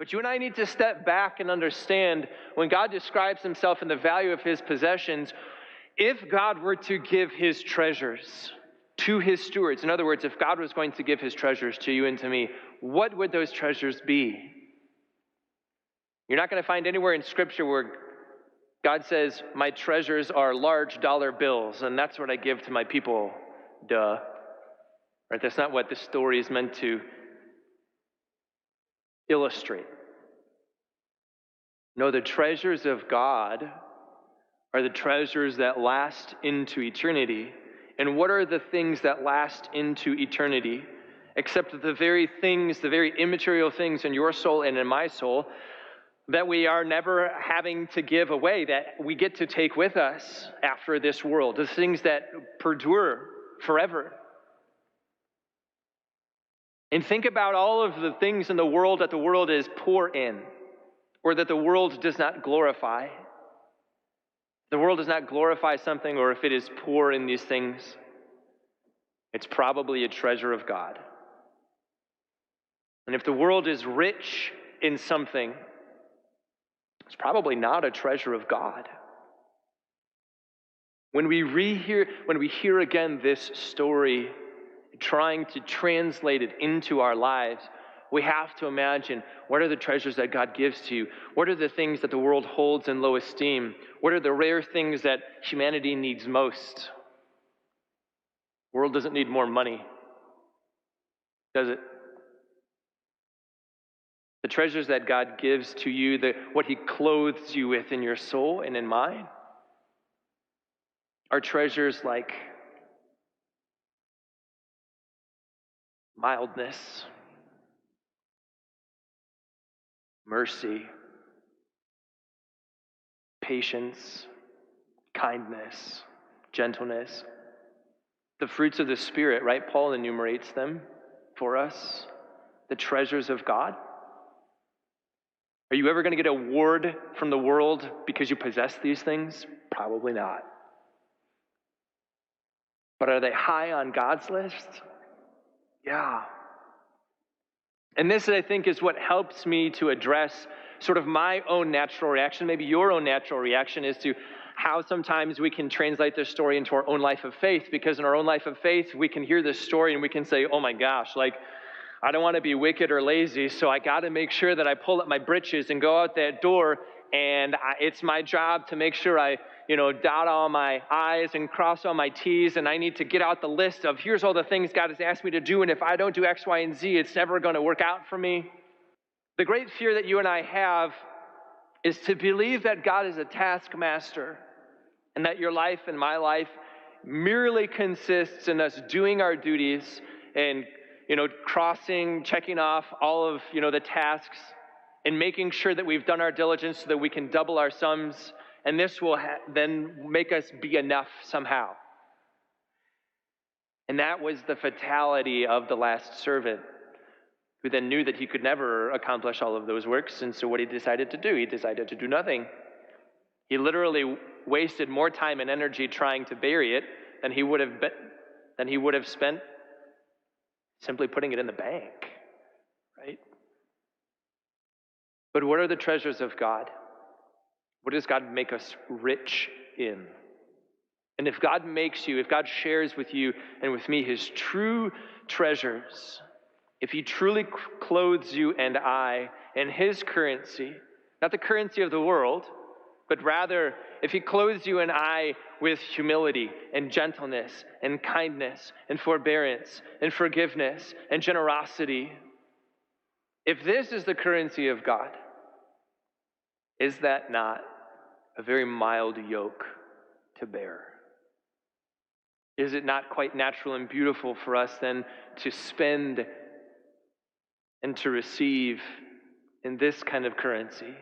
But you and I need to step back and understand when God describes himself and the value of his possessions, if God were to give his treasures to his stewards, in other words, if God was going to give his treasures to you and to me, what would those treasures be? You're not going to find anywhere in Scripture where God says, my treasures are large dollar bills, and that's what I give to my people. Duh. Right? That's not what this story is meant to illustrate. No, the treasures of God are the treasures that last into eternity. And what are the things that last into eternity? Except the very things, the very immaterial things in your soul and in my soul that we are never having to give away, that we get to take with us after this world. The things that perdure forever. And think about all of the things in the world that the world is poor in, or that the world does not glorify. The world does not glorify something, or if it is poor in these things, it's probably a treasure of God. And if the world is rich in something, it's probably not a treasure of God. When we hear again this story, trying to translate it into our lives, we have to imagine, what are the treasures that God gives to you? What are the things that the world holds in low esteem? What are the rare things that humanity needs most? The world doesn't need more money, does it? The treasures that God gives to you, what he clothes you with in your soul and in mine, are treasures like mildness, mercy, patience, kindness, gentleness. The fruits of the Spirit, right? Paul enumerates them for us. The treasures of God. Are you ever going to get an award from the world because you possess these things? Probably not. But are they high on God's list? Yeah. And this, I think, is what helps me to address sort of my own natural reaction, maybe your own natural reaction, as to how sometimes we can translate this story into our own life of faith. Because in our own life of faith, we can hear this story and we can say, oh my gosh, like, I don't want to be wicked or lazy, so I got to make sure that I pull up my britches and go out that door, and it's my job to make sure I, dot all my I's and cross all my T's, and I need to get out the list of here's all the things God has asked me to do, and if I don't do X, Y, and Z, it's never going to work out for me. The great fear that you and I have is to believe that God is a taskmaster, and that your life and my life merely consists in us doing our duties and checking off all of, the tasks and making sure that we've done our diligence so that we can double our sums, and this will then make us be enough somehow. And that was the fatality of the last servant, who then knew that he could never accomplish all of those works, and so what he decided to do? He decided to do nothing. He literally wasted more time and energy trying to bury it than he would have spent simply putting it in the bank, right? But what are the treasures of God? What does God make us rich in? And if God shares with you and with me his true treasures, if he truly clothes you and I in his currency, not the currency of the world, but rather if he clothes you and I with humility and gentleness and kindness and forbearance and forgiveness and generosity, if this is the currency of God, is that not a very mild yoke to bear? Is it not quite natural and beautiful for us then to spend and to receive in this kind of currency?